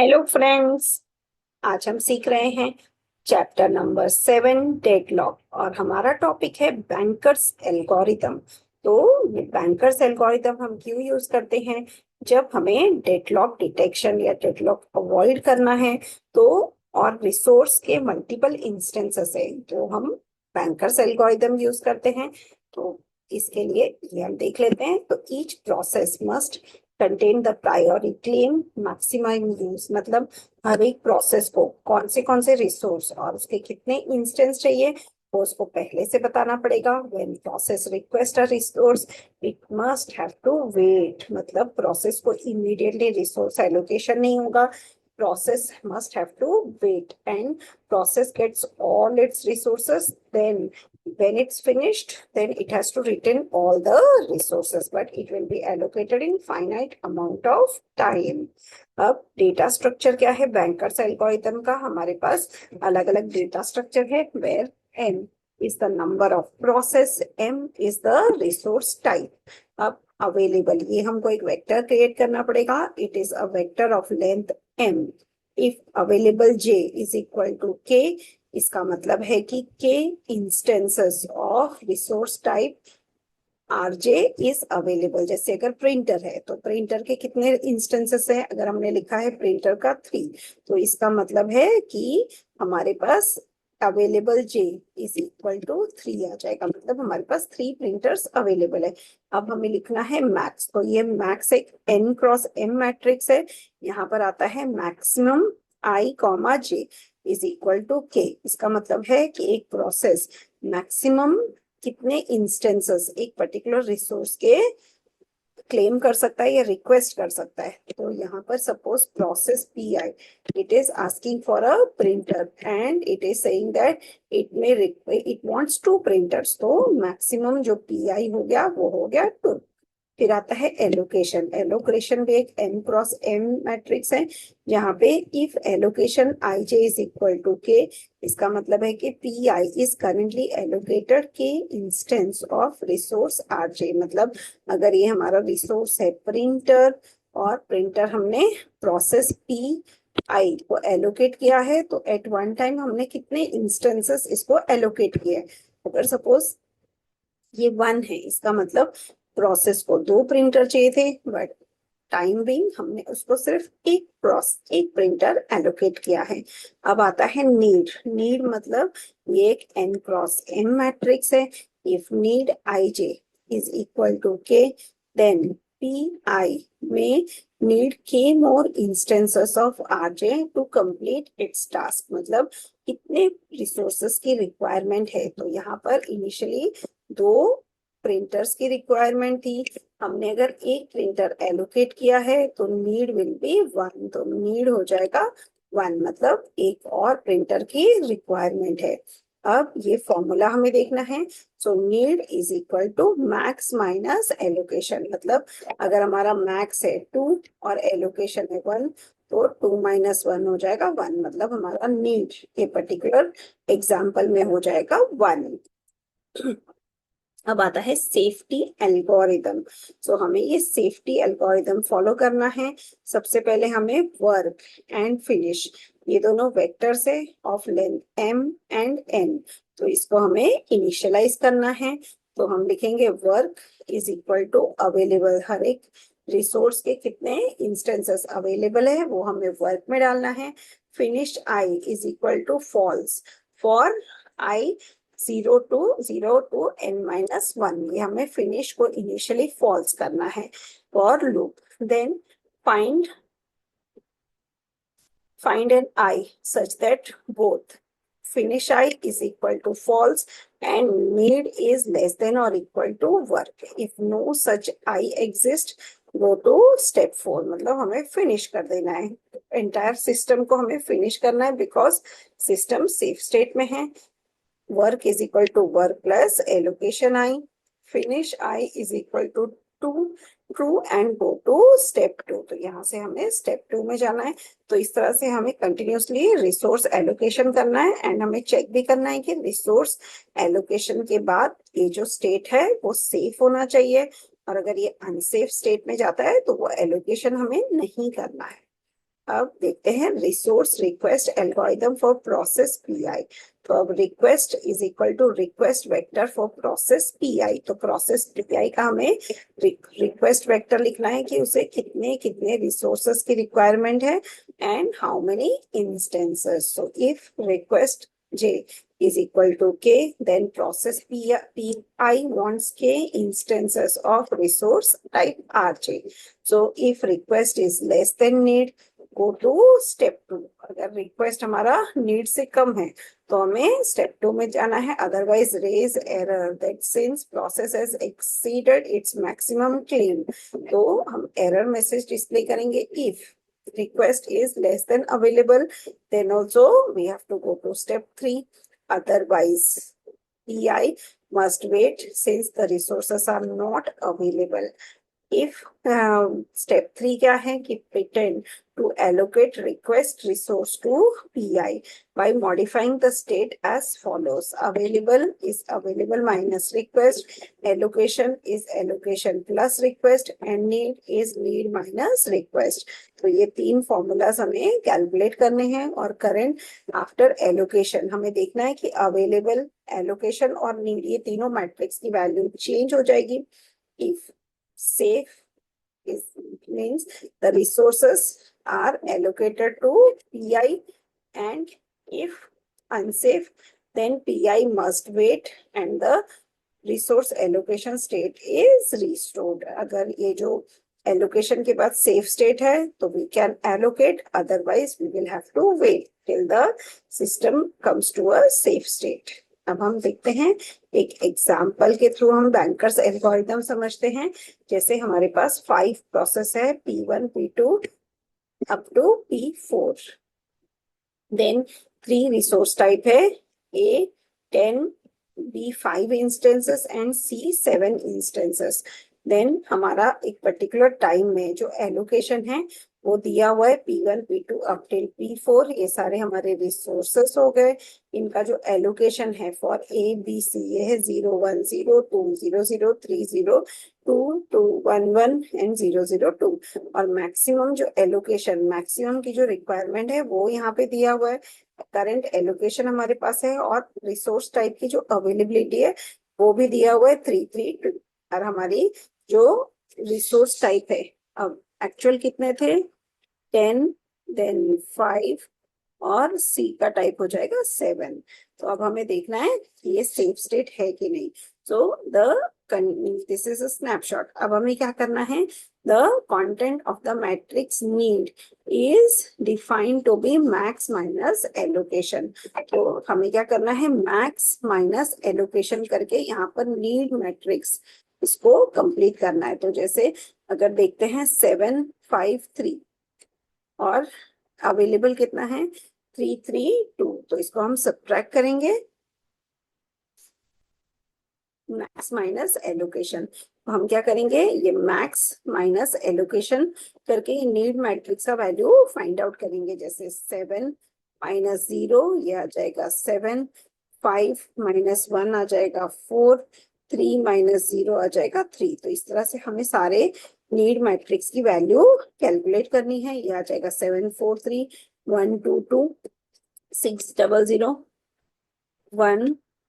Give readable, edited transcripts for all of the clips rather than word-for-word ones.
Hello friends. आज हम सीख रहे हैं चैप्टर नंबर 7 डेडलॉक और हमारा टॉपिक है बैंकर्स एल्गोरिथम। तो ये बैंकर्स एल्गोरिथम हम क्यों यूज करते हैं? जब हमें डेडलॉक डिटेक्शन या डेडलॉक अवॉइड करना है तो और रिसोर्स के मल्टीपल इंस्टेंसेस है तो हम बैंकर्स एल्गोरिथम यूज करते हैं। तो इसके लिए ये हम देख लेते हैं। तो each process must contain the priority claim maximum use, मतलब हर एक प्रोसेस को कौन से रिसोर्स और उसके कितने इंस्टेंस चाहिए वो उसको पहले से बताना पड़ेगा। When process request a resource it must have to wait, मतलब प्रोसेस को इमीडिएटली रिसोर्स एलोकेशन नहीं होगा। Process must have to wait and process gets all its resources, then when it's finished then it has to return all the resources but it will be allocated in finite amount of time। अब data structure क्या है bankers algorithm का? हमारे पास अलग अलग data structure है where n is the number of process, m is the resource type। अब available ये हमको एक वेक्टर क्रिएट करना पड़ेगा। It is a vector of length m। If available j is equal to k, इसका मतलब है कि k instances of resource type R J is available. जैसे अगर प्रिंटर है तो प्रिंटर के कितने इंस्टेंसेस है? अगर हमने लिखा है प्रिंटर का 3, तो इसका मतलब है कि हमारे पास available J is equal to 3 आ जाएगा, मतलब हमारे पास 3 प्रिंटर्स अवेलेबल है। अब हमें लिखना है मैक्स, तो ये मैक्स एक n क्रॉस m मैट्रिक्स है। यहाँ पर आता है maximum i comma J is equal to k। इसका मतलब है कि एक प्रोसेस मैक्सिमम कितने इंस्टेंसेस एक पर्टिकुलर रिसोर्स के क्लेम कर सकता है या रिक्वेस्ट कर सकता है। तो यहाँ पर suppose process P I it is asking for a printer and it is saying that it wants 2 printers, तो मैक्सिमम जो पी आई हो गया वो हो गया 2। फिर आता है एलोकेशन। एलोकेशन भी एक m क्रॉस m मैट्रिक्स है जहाँ पे if allocation I J is equal to K, इसका मतलब है कि P I is currently allocated K instance of resource R J. मतलब अगर ये हमारा रिसोर्स है प्रिंटर और प्रिंटर हमने प्रोसेस पी आई को एलोकेट किया है तो एट वन टाइम हमने कितने इंस्टेंसेस इसको एलोकेट किए हैं। अगर सपोज ये 1 है, इसका मतलब प्रोसेस को 2 प्रिंटर चाहिए थे बट टाइम बिंग हमने उसको सिर्फ एक प्रिंटर एलोकेट किया है। अब आता है नीड। नीड मतलब ये एक n क्रॉस m मैट्रिक्स है। If need I J is equal to K then P I में need K more instances of R J to complete its task, मतलब कितने रिसोर्सेस की रिक्वायरमेंट है। तो यहाँ पर इनिशियली 2 प्रिंटर्स की रिक्वायरमेंट थी, हमने अगर एक प्रिंटर एलोकेट किया है तो नीड विल बी 1, तो नीड हो जाएगा 1, मतलब एक और प्रिंटर की रिक्वायरमेंट है। अब ये फॉर्मूला हमें देखना है। So need is equal to max minus allocation, मतलब अगर हमारा मैक्स है 2 और एलोकेशन है 1 तो 2 माइनस 1 हो जाएगा 1, मतलब हमारा नीड ये पर्टिकुलर एग्जाम्पल में हो जाएगा 1। अब आता है सेफ्टी एल्गोरिदम। सो हमें ये सेफ्टी एल्गोरिदम फॉलो करना है। सबसे पहले हमें वर्क एंड फिनिश ये दोनों वेक्टर्स है of length m and n, तो इसको हमें इनिशियलाइज करना है। तो हम लिखेंगे work is equal to available, हर एक रिसोर्स के कितने इंस्टेंसेस अवेलेबल है वो हमें वर्क में डालना है। Finish I is equal to false for I 0 to n minus 1, ये हमें फिनिश को इनिशियली फॉल्स करना है। For loop then find find an I such that both finish I is equal to false and need is less than or equal to work। if no such I exist go to step 4, मतलब हमें finish कर देना है entire system को, हमें finish करना है because system safe state में है। Work is equal to work plus allocation I, finish I is equal to to true and go to step 2, तो यहाँ से हमें स्टेप 2 में जाना है। तो इस तरह से हमें कंटिन्यूसली रिसोर्स एलोकेशन करना है एंड हमें चेक भी करना है कि रिसोर्स एलोकेशन के बाद ये जो स्टेट है वो सेफ होना चाहिए, और अगर ये अनसेफ स्टेट में जाता है तो वो एलोकेशन हमें नहीं करना है। अब देखते हैं resource request algorithm for process PI. तो अब request is equal to request vector for process PI. तो प्रोसेस पीआई का हमें रिक्वेस्ट वेक्टर लिखना है कि उसे कितने कितने रिसोर्सेस की रिक्वायरमेंट है and how many instances. So if request j is equal to k, then process pi wants k instances of resource type rj. So if request is less than need, go to step 2. अगर request हमारा need से कम है तो हमें step 2 में जाना है, otherwise raise error that since process has exceeded its maximum claim. तो हम error message display करेंगे if request is less than available, then also we have to go to step 3. Otherwise, PI must wait since the resources are not available. If step 3 क्या है कि pretend to allocate request resource to PI by modifying the state as follows. Available is available minus request, allocation is allocation plus request, and need is need minus request. तो ये तीन formulas हमें calculate करने हैं और current after allocation हमें देखना है कि अवेलेबल, एलोकेशन और नीड ये तीनों मैट्रिक्स की वैल्यू चेंज हो जाएगी। If safe is means the resources are allocated to PI, and if unsafe then PI must wait and the resource allocation state is restored. अगर ये जो allocation के बाद safe state है तो we can allocate, otherwise we will have to wait till the system comes to a safe state. अब हम देखते हैं एक एग्जाम्पल के थ्रू हम बैंकर्स एल्गोरिथम समझते हैं। जैसे हमारे पास 5 प्रोसेस है P1 P2 up to P4, then 3 resource type है A 10, B 5 instances and C 7 instances. देन हमारा एक पर्टिकुलर टाइम में जो एलोकेशन है वो दिया हुआ है P1 P2 up till P4। ये सारे हमारे रिसोर्सेस हो गए। इनका जो एलोकेशन है फॉर A B C ये है 0 1 0 2 0 0 3 0 2 2 1 1 एंड 0 0 2। और मैक्सिमम जो एलोकेशन, मैक्सिमम की जो रिक्वायरमेंट है वो यहाँ पे दिया हुआ है। करंट एलोकेशन हमारे पास है और रिसोर्स टाइप की जो अवेलेबिलिटी है वो भी दिया हुआ है 3 3 2। और हमारी जो रिसोर्स टाइप है, अब एक्चुअल कितने थे 10, देन 5 और C का टाइप हो जाएगा 7। तो अब हमें देखना है कि ये सेफ स्टेट है कि नहीं। So this is a snapshot. अब हमें क्या करना है, the content of the matrix need is defined to be max minus allocation. तो हमें क्या करना है, मैक्स माइनस एलोकेशन करके यहाँ पर नीड मैट्रिक्स इसको कंप्लीट करना है। तो जैसे अगर देखते हैं 7 5 3 और अवेलेबल कितना है 3 3 2, तो इसको हम सब्ट्रैक्ट करेंगे मैक्स माइनस एलोकेशन। तो हम क्या करेंगे, ये मैक्स माइनस एलोकेशन करके ये नीड मैट्रिक्स का वैल्यू फाइंड आउट करेंगे। जैसे 7 माइनस 0 ये आ जाएगा 7, 5 माइनस 1 आ जाएगा 4, 3 माइनस 0 आ जाएगा 3। तो इस तरह से हमें सारे नीड मैट्रिक्स की वैल्यू कैलकुलेट करनी है। ये आ जाएगा 7 4 3 1 2 2 6 0 0 1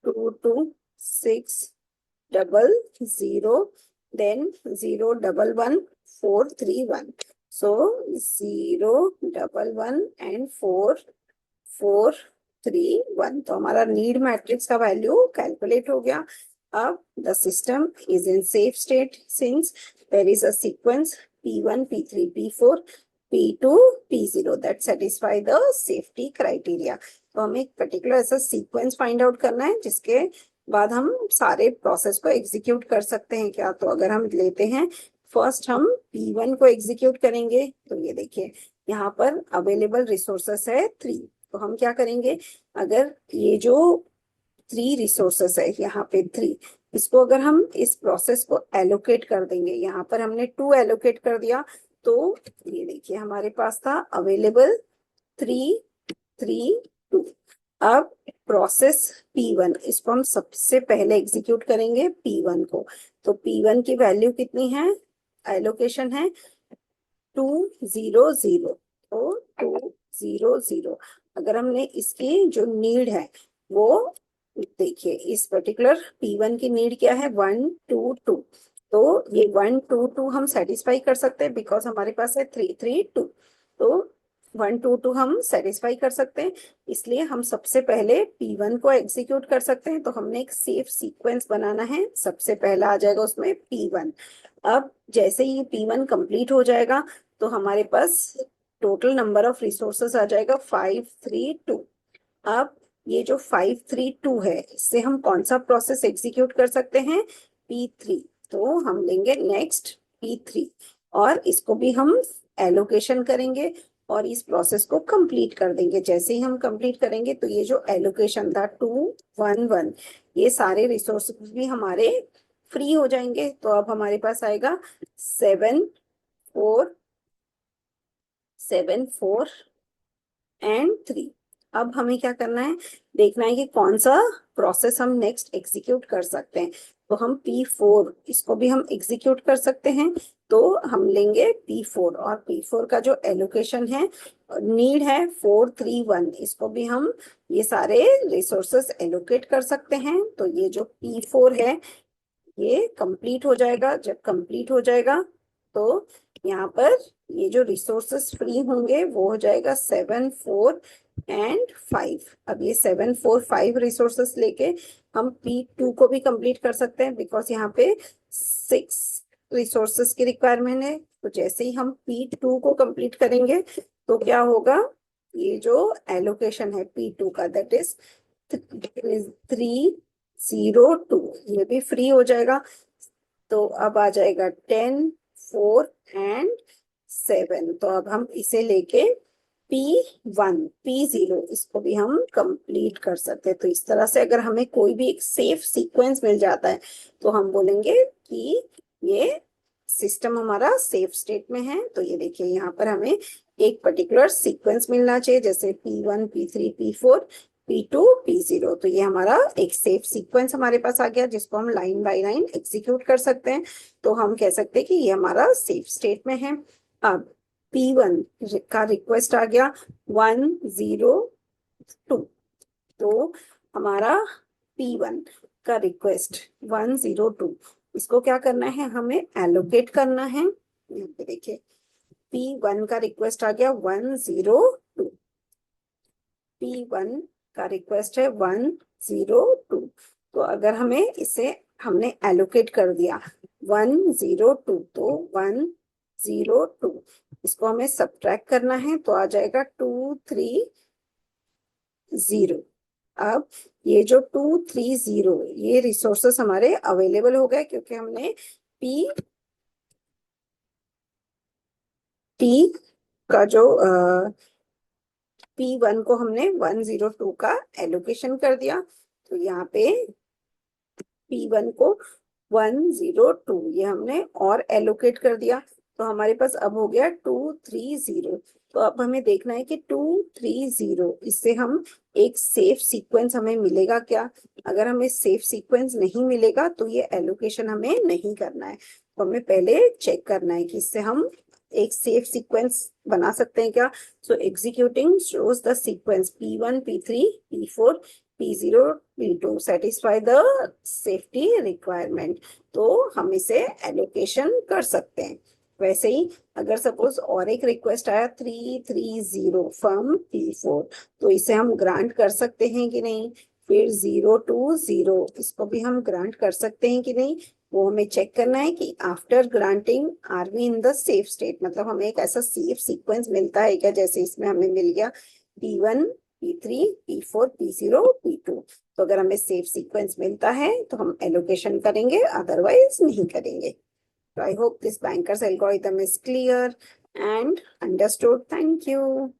2 2 6 0 0, then 0 1 1 4 3 1। So 0 1 1 and 4 4 3 1। तो हमारा नीड मैट्रिक्स का वैल्यू कैलकुलेट हो गया। अब the system is in safe state since there is a sequence P1 P3 P4 P2 P0 that satisfy the safety criteria। तो हमें एक पर्टिकुलर ऐसा सीक्वेंस फाइंड आउट करना है जिसके बाद हम सारे प्रोसेस को एग्जीक्यूट कर सकते हैं क्या। तो अगर हम लेते हैं फर्स्ट हम P1 को एग्जीक्यूट करेंगे, तो ये देखिए यहाँ पर अवेलेबल रिसोर्सेस है 3। तो हम क्या करेंगे, अगर ये जो 3 रिसोर्सेस है यहाँ पे 3, इसको अगर हम इस प्रोसेस को एलोकेट कर देंगे, यहाँ पर हमने 2 एलोकेट कर दिया, तो ये देखिए हमारे पास था अवेलेबल 3 3 2। अब प्रोसेस P1 इसको हम सबसे पहले एग्जीक्यूट करेंगे P1 को। तो P1 की वैल्यू कितनी है, एलोकेशन है 2 0 0। तो 1200। अगर हमने इसकी जो नीड है वो देखिए, इस पर्टिकुलर P1 की नीड क्या है, 122। तो ये 122 हम सेटिस्फाई कर सकते हैं बिकॉज हमारे पास है 332। तो 122 हम सेटिस्फाई कर सकते हैं, इसलिए हम सबसे पहले P1 को एग्जीक्यूट कर सकते हैं। तो हमने एक सेफ सीक्वेंस बनाना है, सबसे पहला आ जाएगा उसमें P1। अब जैसे ही P1 कंप्लीट हो जाएगा तो हमारे पास टोटल नंबर ऑफ रिसोर्सेस आ जाएगा 532। अब ये जो 532 है, इससे हम कौन सा प्रोसेस एग्जीक्यूट कर सकते हैं, P3। तो हम लेंगे नेक्स्ट P3 और इसको भी हम एलोकेशन करेंगे और इस प्रोसेस को कंप्लीट कर देंगे। जैसे ही हम कंप्लीट करेंगे तो ये जो एलोकेशन था 211, ये सारे रिसोर्सेज भी हमारे फ्री हो जाएंगे। तो अब हमारे पास आएगा 7 4 अब हमें क्या करना है, देखना है कि कौन सा प्रोसेस हम नेक्स्ट एग्जीक्यूट कर सकते हैं। तो हम P4 इसको भी हम एग्जीक्यूट कर सकते हैं। तो हम लेंगे P4 और P4 का जो एलोकेशन है, नीड है 431, इसको भी हम ये सारे रिसोर्सेस एलोकेट कर सकते हैं। तो ये जो P4 है ये कंप्लीट हो जाएगा। जब कंप्लीट हो जाएगा तो यहाँ पर ये जो रिसोर्सेस फ्री होंगे वो हो जाएगा 7 4 और 5। अब ये 7 4 5 रिसोर्सेस लेके हम P2 को भी कंप्लीट कर सकते हैं बिकॉज यहाँ पे 6 रिसोर्सेस की रिक्वायरमेंट है। तो जैसे ही हम P2 को कंप्लीट करेंगे तो क्या होगा, ये जो एलोकेशन है P2 का, दैट इज 302, ये भी फ्री हो जाएगा। तो अब आ जाएगा 10 4 और 7। तो अब हम इसे लेके P1 P0 इसको भी हम कंप्लीट कर सकते हैं। तो इस तरह से अगर हमें कोई भी एक सेफ सीक्वेंस मिल जाता है तो हम बोलेंगे कि ये सिस्टम हमारा सेफ स्टेट में है। तो ये देखिए, यहाँ पर हमें एक पर्टिकुलर सीक्वेंस मिलना चाहिए, जैसे P1 P3 P4 P2 P0। तो ये हमारा एक सेफ सीक्वेंस हमारे पास आ गया जिसको हम लाइन बाय लाइन एग्जीक्यूट कर सकते हैं। तो हम कह सकते हैं कि ये हमारा सेफ स्टेट में है। अब P1 का रिक्वेस्ट आ गया 102। तो हमारा P1 का रिक्वेस्ट 102, इसको क्या करना है, हमें एलोकेट करना है। यहाँ पे देखिए, P1 का रिक्वेस्ट आ गया 102। P1 का रिक्वेस्ट है 102। तो अगर हमें इसे हमने एलोकेट कर दिया 102, तो 102 इसको हमें सब्ट्रैक्ट करना है तो आ जाएगा 230। अब ये जो 230 ये रिसोर्सेस हमारे अवेलेबल हो गए क्योंकि हमने टी का जो P1 को हमने 102 का एलोकेशन कर दिया। तो यहाँ पे P1 को 102 ये हमने और एलोकेट कर दिया। तो हमारे पास अब हो गया 230। तो अब हमें देखना है कि 230 इससे हम एक सेफ सीक्वेंस हमें मिलेगा क्या। अगर हमें सेफ सीक्वेंस नहीं मिलेगा तो ये एलोकेशन हमें नहीं करना है। तो हमें पहले चेक करना है कि इससे हम एक सेफ सीक्वेंस बना सकते हैं क्या। So executing shows the sequence P1 P3 P4 P0 P2 satisfy the safety requirement. तो हम इसे एलोकेशन कर सकते हैं। वैसे ही अगर सपोज और एक रिक्वेस्ट आया 330 फ्रॉम P4, तो इसे हम ग्रांट कर सकते हैं कि नहीं। फिर 020 इसको भी हम ग्रांट कर सकते हैं कि नहीं, वो हमें चेक करना है कि after granting are we in the safe state, मतलब हमें एक ऐसा सेफ सीक्वेंस मिलता है क्या, जैसे इसमें हमें मिल गया P1 P3 P4 P0 P2। तो अगर हमें सेफ सीक्वेंस मिलता है तो हम एलोकेशन करेंगे, अदरवाइज नहीं करेंगे। So I hope this banker's algorithm is clear and understood. Thank you.